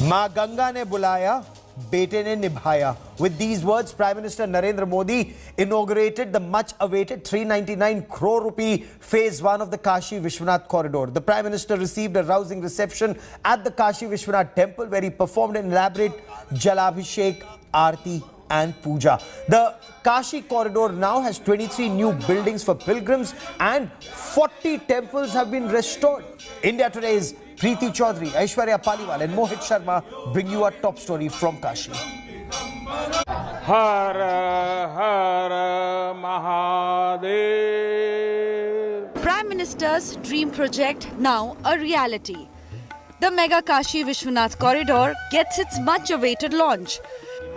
मां गंगा ने बुलाया, बेटे ने निभाया. With these words, Prime Minister Narendra Modi inaugurated the much-awaited 399 crore rupee Phase 1 of the Kashi Vishwanath corridor. The Prime Minister received a rousing reception at the Kashi Vishwanath temple, where he performed an elaborate Jalabhishek, Aarti and Puja. The Kashi corridor now has 23 new buildings for pilgrims and 40 temples have been restored. India Today's Preeti Chaudhary, Aishwarya Paliwal and Mohit Sharma bring you a top story from Kashi. Har Har Mahadev. Prime Minister's dream project now a reality. The mega Kashi Vishwanath corridor gets its much awaited launch.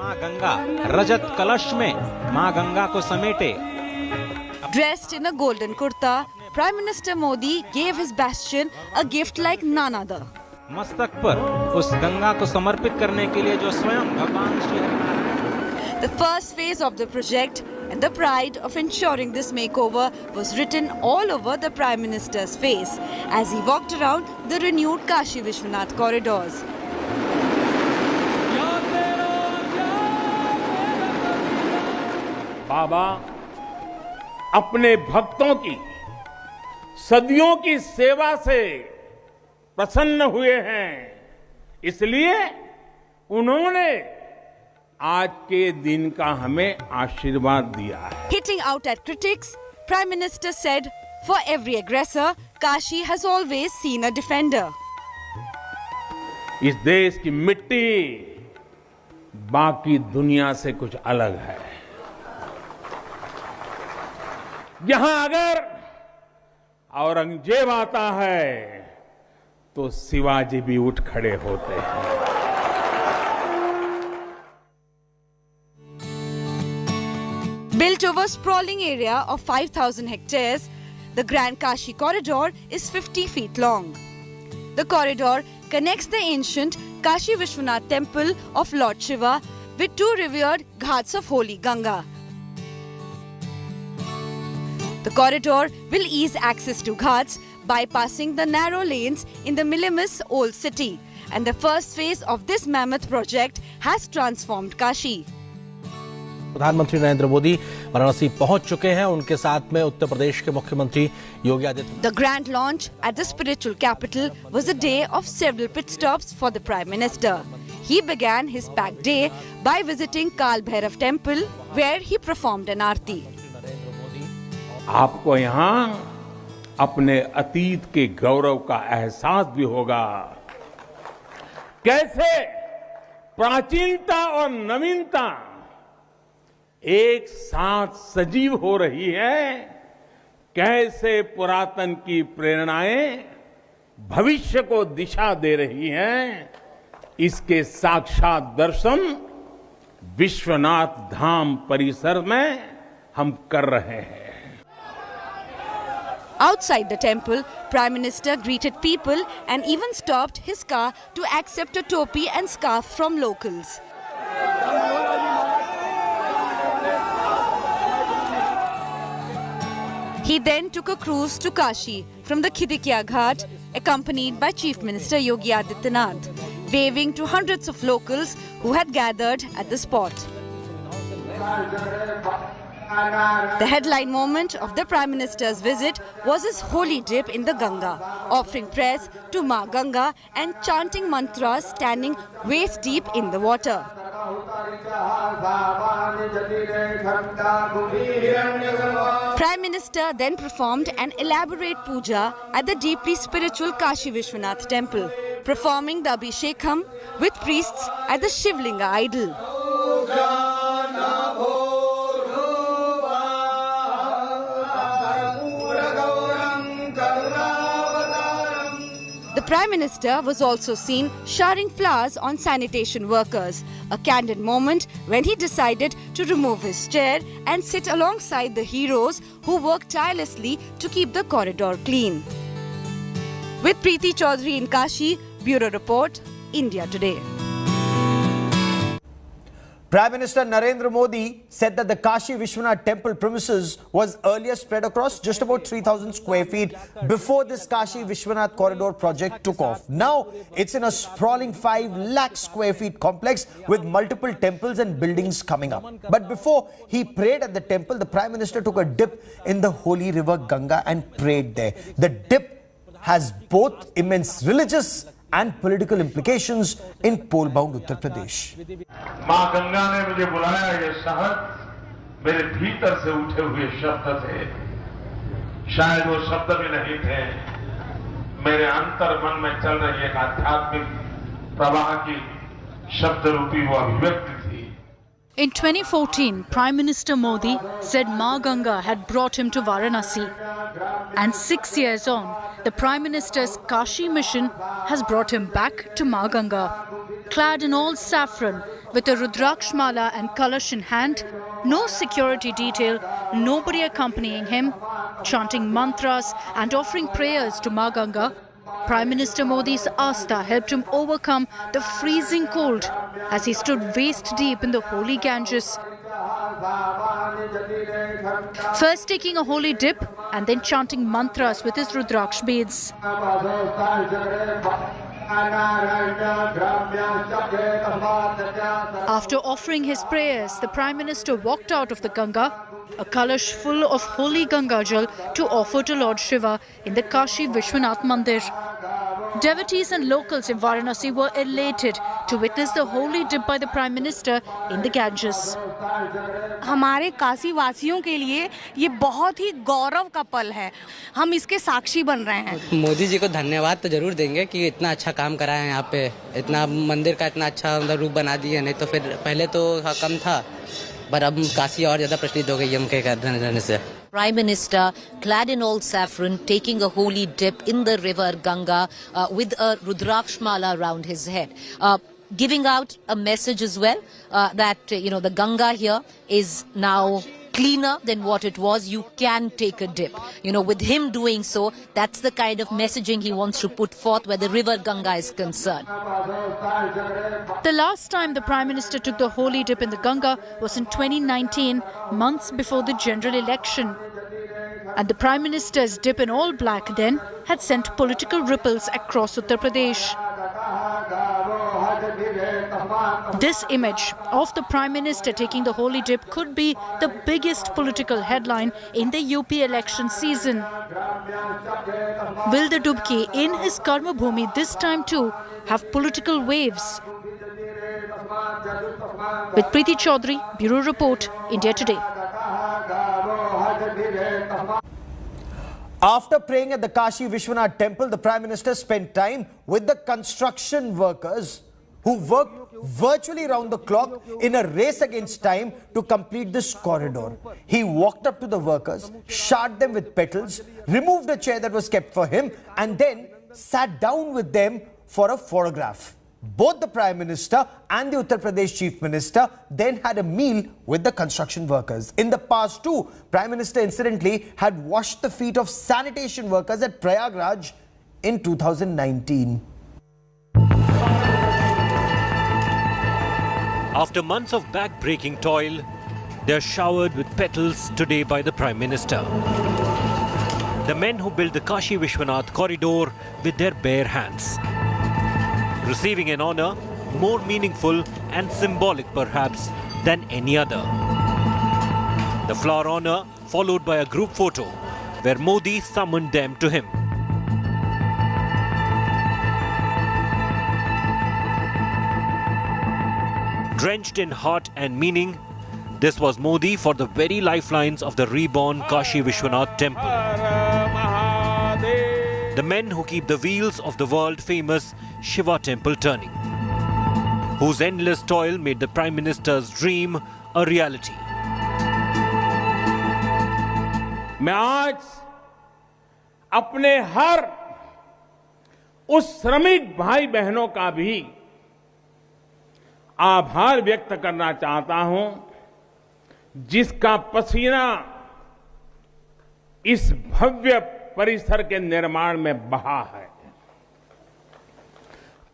मां गंगा रजत कलश में मां गंगा को समेटे. Dressed in a golden kurta, Prime Minister Modi gave his bastion a gift like none other. मस्तक पर उस गंगा को समर्पित करने के लिए जो स्वयं भगवान Shri The first phase of the project and the pride of ensuring this makeover was written all over the Prime Minister's face as he walked around the renewed Kashi Vishwanath corridors. बाबा अपने भक्तों की सदियों की सेवा से प्रसन्न हुए हैं, इसलिए उन्होंने आज के दिन का हमें आशीर्वाद दिया है. Hitting out at critics, Prime Minister said, "For every aggressor, Kashi has always seen a defender." इस देश की मिट्टी बाकी दुनिया से कुछ अलग है. यहां अगर औरंगजेब आता है तो शिवाजी भी उठ खड़े होते हैं. Built over a sprawling area of 5,000 hectares, the Grand Kashi corridor is 50 feet long. The corridor connects the ancient Kashi Vishwanath temple of Lord Shiva with two revered ghats of holy Ganga. The corridor will ease access to ghats, bypassing the narrow lanes in the Millimus Old City, and the first phase of this mammoth project has transformed Kashi. प्रधानमंत्री नरेंद्र मोदी वाराणसी पहुंच चुके हैं. उनके साथ में उत्तर प्रदेश के मुख्यमंत्री Yogi Adityanath. The grand launch at the spiritual capital was a day of several pit stops for the Prime Minister. He began his packed day by visiting Kal Bhairav temple, where he performed an aarti. आपको यहां अपने अतीत के गौरव का एहसास भी होगा. कैसे प्राचीनता और नवीनता एक साथ सजीव हो रही है, कैसे पुरातन की प्रेरणाएं भविष्य को दिशा दे रही हैं, इसके साक्षात दर्शन विश्वनाथ धाम परिसर में हम कर रहे हैं. Outside the temple, Prime Minister greeted people and even stopped his car to accept a topi and scarf from locals. He then took a cruise to Kashi from the Khidkiya Ghat, accompanied by Chief Minister Yogi Adityanath, waving to hundreds of locals who had gathered at the spot. The headline moment of the Prime Minister's visit was his holy dip in the Ganga, offering prayers to Ma Ganga and chanting mantras standing waist deep in the water. Prime Minister then performed an elaborate puja at the deeply spiritual Kashi Vishwanath temple, performing the Abhishekam with priests at the Shivlinga idol. The Prime Minister was also seen showering flowers on sanitation workers, a candid moment when he decided to remove his chair and sit alongside the heroes who worked tirelessly to keep the corridor clean. With Preeti Chaudhary in Kashi, Bureau Report, India Today. Prime Minister Narendra Modi said that the Kashi Vishwanath temple premises was earlier spread across just about 3,000 square feet before this Kashi Vishwanath corridor project took off. Now it's in a sprawling 5 lakh square feet complex with multiple temples and buildings coming up. But before he prayed at the temple, the Prime Minister took a dip in the holy river Ganga and prayed there. The dip has both immense religious and political implications in pole-bound Uttar Pradesh. माँ गंगा ने मुझे बुलाया, ये शब्द मेरे भीतर से उठे हुए शब्द थे। शायद वो शब्द भी नहीं थे, मेरे अंतर मन में चल रही एक आध्यात्मिक प्रवाह की शब्द रूपी वो अभिव्यक्ति थी। In 2014, Prime Minister Modi said Ma Ganga had brought him to Varanasi. And 6 years on, the Prime Minister's Kashi mission has brought him back to Ma Ganga. Clad in all saffron, with a Rudraksh mala and kalash in hand, no security detail, nobody accompanying him, chanting mantras and offering prayers to Ma Ganga, Prime Minister Modi's Astha helped him overcome the freezing cold as he stood waist deep in the holy Ganges. First taking a holy dip and then chanting mantras with his Rudraksh beads. After offering his prayers, the Prime Minister walked out of the Ganga, a kalash full of holy Ganga Jal to offer to Lord Shiva in the Kashi Vishwanath Mandir. Devotees and locals in Varanasi were elated to witness the holy dip by the Prime Minister in the Ganges. हमारे काशी वासियों के लिए ये बहुत ही गौरव का पल है, हम इसके साक्षी बन रहे हैं। मोदी जी को धन्यवाद तो जरूर देंगे कि इतना अच्छा काम करा है, यहाँ पे इतना मंदिर का इतना अच्छा रूप बना दिया, नहीं तो फिर पहले तो कम था, पर अब काशी और ज्यादा प्रचलित हो गई उनके रहने से। Prime Minister, clad in all saffron, taking a holy dip in the river Ganga with a Rudraksh mala around his head. Giving out a message as well that, the Ganga here is now cleaner than what it was. You can take a dip. With him doing so, that's the kind of messaging he wants to put forth where the river Ganga is concerned. The last time the Prime Minister took the holy dip in the Ganga was in 2019, months before the general election. And the Prime Minister's dip in all black then had sent political ripples across Uttar Pradesh. This image of the Prime Minister taking the holy dip could be the biggest political headline in the UP election season. Will the Dubki in his Karma Bhumi this time too have political waves? With Preeti Chaudhary, Bureau Report, India Today. After praying at the Kashi Vishwanath temple, the Prime Minister spent time with the construction workers who worked virtually round the clock in a race against time to complete this corridor. He walked up to the workers, showered them with petals, removed a chair that was kept for him, and then sat down with them for a photograph. Both the Prime Minister and the Uttar Pradesh Chief Minister then had a meal with the construction workers. In the past too, Prime Minister incidentally had washed the feet of sanitation workers at Prayagraj in 2019. After months of back-breaking toil, they are showered with petals today by the Prime Minister. The men who built the Kashi Vishwanath corridor with their bare hands. Receiving an honor more meaningful and symbolic perhaps than any other. The flower honor followed by a group photo where Modi summoned them to him. Drenched in heart and meaning, this was Modi for the very lifelines of the reborn Kashi Vishwanath temple. The men who keep the wheels of the world-famous Shiva temple turning, whose endless toil made the Prime Minister's dream a reality. मैं आज अपने हर उस श्रमिक भाई बहनों का भी आभार व्यक्त करना चाहता हूं, जिसका पसीना इस भव्य परिसर के निर्माण में बहा है।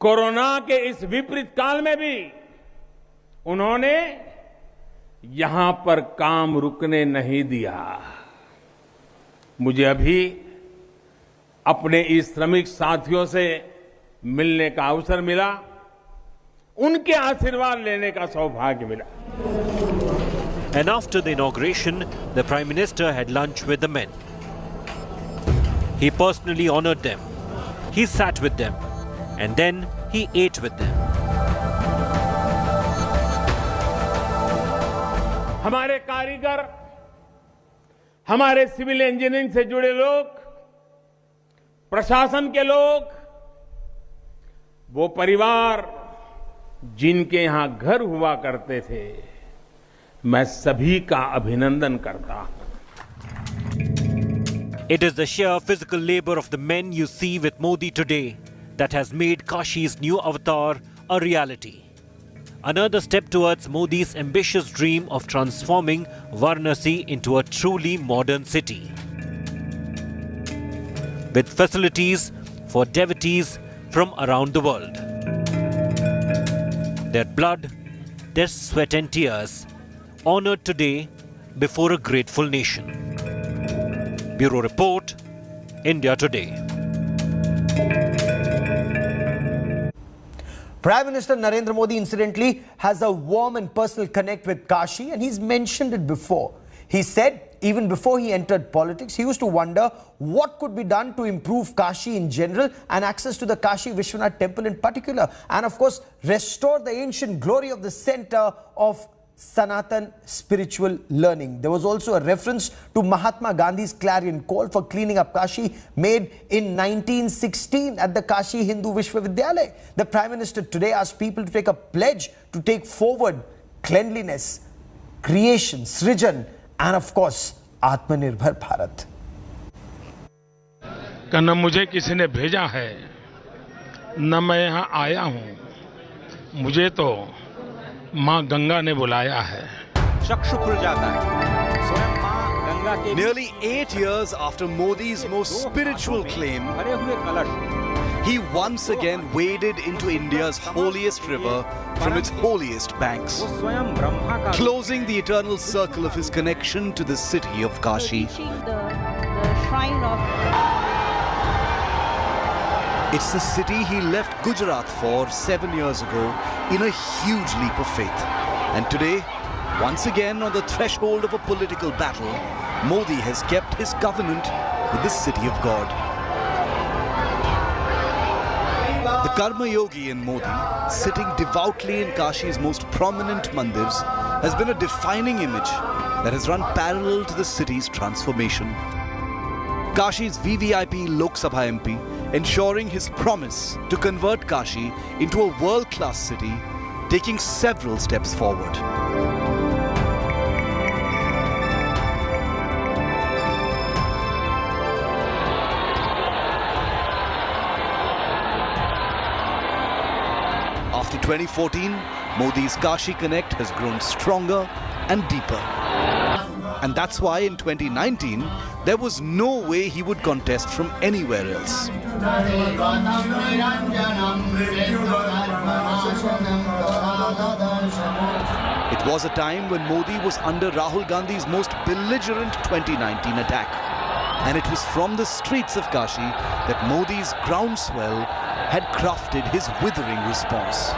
कोरोना के इस विपरीत काल में भी उन्होंने यहां पर काम रुकने नहीं दिया। मुझे अभी अपने इस श्रमिक साथियों से मिलने का अवसर मिला, उनके आशीर्वाद लेने का सौभाग्य मिला। And after the inauguration, the Prime Minister had lunch with the men. He personally honored them. He sat with them. And then he ate with them. हमारे कारीगर, हमारे सिविल इंजीनियरिंग से जुड़े लोग, प्रशासन के लोग, वो परिवार जिनके यहां घर हुआ करते थे, मैं सभी का अभिनंदन करता हूं। It is the sheer physical labor of the men you see with Modi today that has made Kashi's new avatar a reality. Another step towards Modi's ambitious dream of transforming Varanasi into a truly modern city. With facilities for devotees from around the world. Their blood, their sweat and tears, honored today before a grateful nation. Bureau Report, India Today. Prime Minister Narendra Modi, incidentally, has a warm and personal connect with Kashi, and he's mentioned it before. He said, even before he entered politics, he used to wonder what could be done to improve Kashi in general and access to the Kashi Vishwanath temple in particular. And of course, restore the ancient glory of the center of Sanatan spiritual learning. There was also a reference to Mahatma Gandhi's clarion call for cleaning up Kashi made in 1916 at the Kashi Hindu Vishwavidyalaya. The Prime Minister today asked people to take a pledge to take forward cleanliness, creation, Srijan, and of course, Atmanirbhar Bharat. न मुझे किसी ने भेजा है, न मैं यहाँ आया हूँ, मुझे तो माँ गंगा ने बुलाया है। चक्षु खुल जाता है। स्वयं माँ गंगा के Nearly 8 years after Modi's most spiritual claim, भरे हुए कलश, he once again waded into India's holiest river from its holiest banks, वो स्वयं ब्रह्मा का closing the eternal circle of his connection to the city of Kashi. The shrine of It's the city he left Gujarat for 7 years ago in a huge leap of faith. And today, once again on the threshold of a political battle, Modi has kept his covenant with the city of God. The Karma Yogi in Modi, sitting devoutly in Kashi's most prominent mandirs, has been a defining image that has run parallel to the city's transformation. Kashi's VVIP Lok Sabha MP, ensuring his promise to convert Kashi into a world-class city, taking several steps forward. After 2014, Modi's Kashi Connect has grown stronger and deeper. And that's why in 2019, there was no way he would contest from anywhere else. It was a time when Modi was under Rahul Gandhi's most belligerent 2019 attack. And it was from the streets of Kashi that Modi's groundswell had crafted his withering response.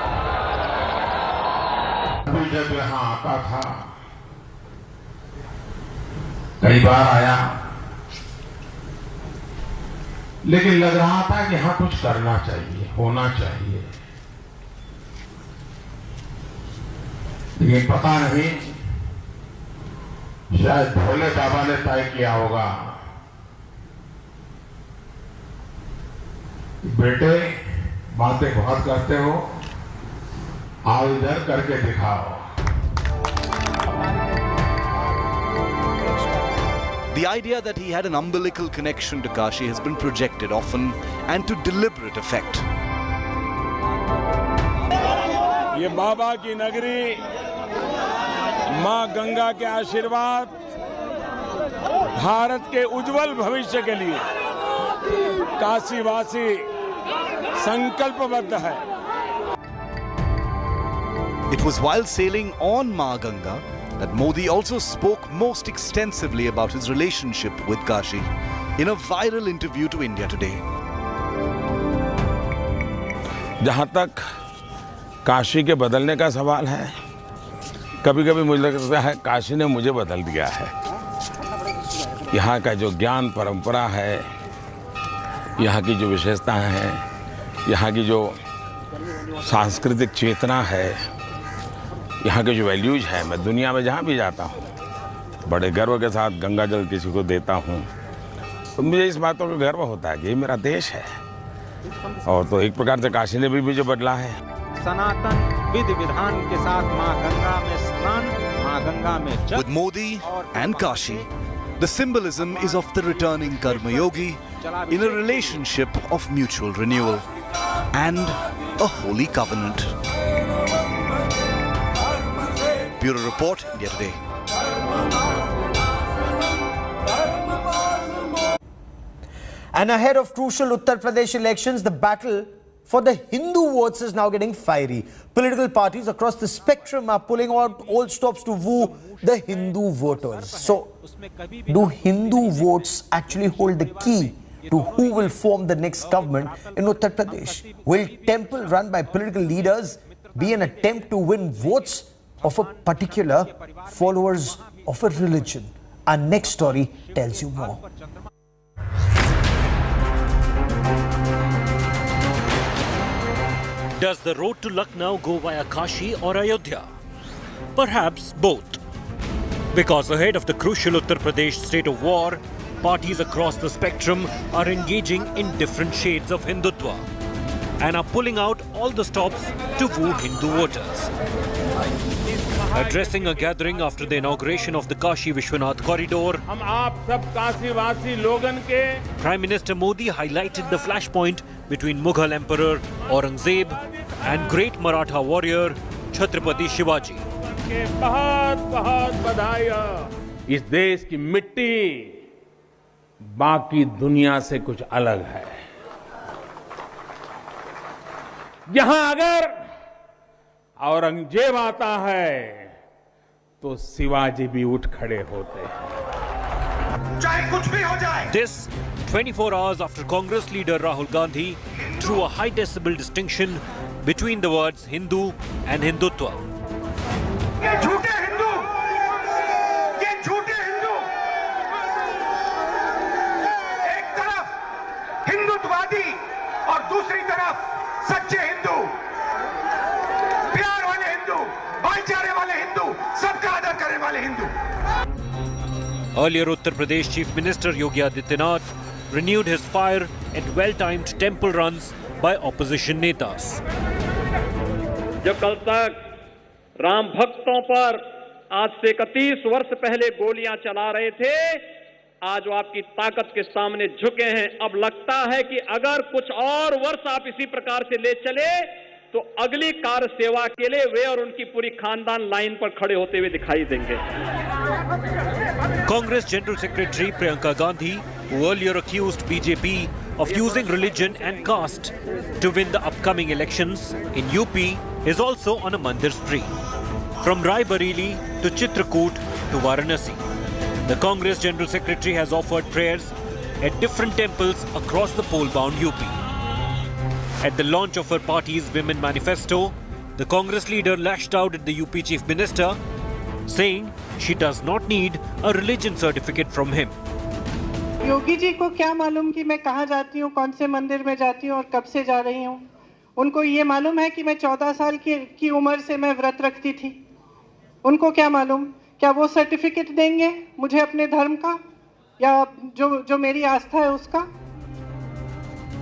जब यहाँ आता था, कई बार आया, लेकिन लग रहा था कि हाँ कुछ करना चाहिए, होना चाहिए। लेकिन पता नहीं, शायद भोले बाबा ने तय किया होगा, बेटे बातें बहुत करते हो, आओ इधर करके दिखाओ। The idea that he had an umbilical connection to Kashi has been projected often and to deliberate effect. ये बाबा की नगरी, माँ गंगा के आशीर्वाद, भारत के उज्जवल भविष्य के लिए काशीवासी संकल्पबद्ध है। It was while sailing on Ma Ganga that Modi also spoke most extensively about his relationship with Kashi in a viral interview to India Today. जहां तक काशी के बदलने का सवाल है, कभी कभी मुझे लगता है काशी ने मुझे बदल दिया है। यहाँ का जो ज्ञान परंपरा है, यहाँ की जो विशेषताएं हैं, यहाँ की जो सांस्कृतिक चेतना है, यहाँ के जो वैल्यूज है, मैं दुनिया में जहाँ भी जाता हूँ बड़े गर्व के साथ गंगा जल किसी को देता हूँ तो मुझे इस बातों का गर्व होता है कि ये मेरा देश है। और तो एक प्रकार से काशी ने भी मुझे बदला है। सनातन विधि विधान के साथ मां गंगा में स्नान, मां गंगा में जल। With Modi and Kashi, the symbolism is of the returning Karma Yogi in a relationship of mutual renewal and a holy covenant. Bureau Report, India Today. And ahead of crucial Uttar Pradesh elections, the battle for the Hindu votes is now getting fiery. Political parties across the spectrum are pulling out old stops to woo the Hindu voters. So, do Hindu votes actually hold the key to who will form the next government in Uttar Pradesh? Will temple run by political leaders be an attempt to win votes of a particular followers of a religion? Our next story tells you more. Does the road to Lucknow go via Kashi or Ayodhya? Perhaps both. Because ahead of the crucial Uttar Pradesh state of war, parties across the spectrum are engaging in different shades of Hindutva and are pulling out all the stops to woo Hindu voters. Addressing a gathering after the inauguration of the Kashi Vishwanath corridor, हम आप सब काशीवासी लोगन के Prime Minister Modi highlighted the flashpoint between Mughal Emperor Aurangzeb and great Maratha warrior Chhatrapati Shivaji. के बहुत बधाई। इस देश की मिट्टी बाकी दुनिया से कुछ अलग है। यहां अगर औरंगजेब आता है तो शिवाजी भी उठ खड़े होते हैं, चाहे कुछ भी हो जाए। This 24 hours after Congress leader Rahul Gandhi drew a high decibel distinction between the words Hindu and Hindutva. ये झूठे हिंदू, ये झूठे हिंदू, एक तरफ हिंदुत्ववादी और दूसरी तरफ सच्चे हिंदू, प्यार वाले हिंदू, भाईचारे वाले हिंदू, सबका आदर करने वाले Hindu. Earlier, Uttar Pradesh Chief Minister Yogi Adityanath renewed his fire at well-timed temple runs by opposition netas. जो कल तक राम भक्तों पर आज से 31 वर्ष पहले गोलियां चला रहे थे, आज वो आपकी ताकत के सामने झुके हैं। अब लगता है कि अगर कुछ और वर्ष आप इसी प्रकार से ले चले तो अगली कार्य सेवा के लिए वे और उनकी पूरी खानदान लाइन पर खड़े होते हुए दिखाई देंगे। Congress General Secretary Priyanka Gandhi, who earlier accused BJP of using religion and caste to win the upcoming elections in UP, is also on a mandir spree. From Rai Bareilly to Chitrakoot to Varanasi, the Congress General Secretary has offered prayers at different temples across the poll-bound UP. At the launch of her party's Women Manifesto, the Congress leader lashed out at the UP Chief Minister, saying she does not need a religion certificate from him. Yogi ji को क्या मालूम कि मैं कहाँ जाती हूँ, कौन से मंदिर में जाती हूँ और कब से जा रही हूँ। उनको ये मालूम है कि मैं 14 साल की उम्र से मैं व्रत रखती थी। उनको क्या मालूम, क्या वो सर्टिफिकेट देंगे मुझे अपने धर्म का या जो मेरी आस्था है उसका।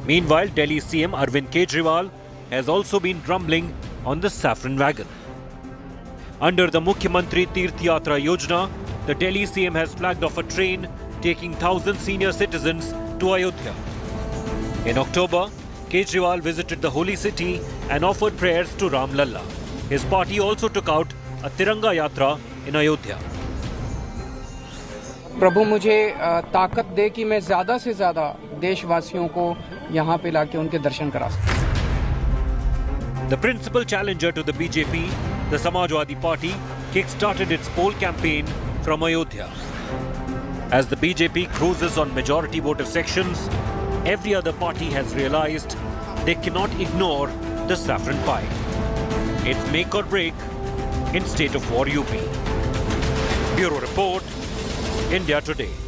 Meanwhile, Delhi CM Arvind Kejriwal has also been rumbling on the saffron wagon. Under the Mukhyamantri Tirth Yatra Yojana, the Delhi CM has flagged off a train taking 1,000 senior citizens to Ayodhya. In October, Kejriwal visited the holy city and offered prayers to Ram Lalla. His party also took out a Tiranga Yatra in Ayodhya. प्रभु मुझे ताकत दे कि मैं ज्यादा से ज्यादा देशवासियों को यहाँ पे लाके उनके दर्शन करा सकूं। The principal challenger to the BJP, the Samajwadi Party, kick-started its poll campaign from Ayodhya. As the BJP cruises on majority voter sections, every other party has realized they cannot ignore the saffron pie. It's make or break in state of war UP. Bureau Report, India Today.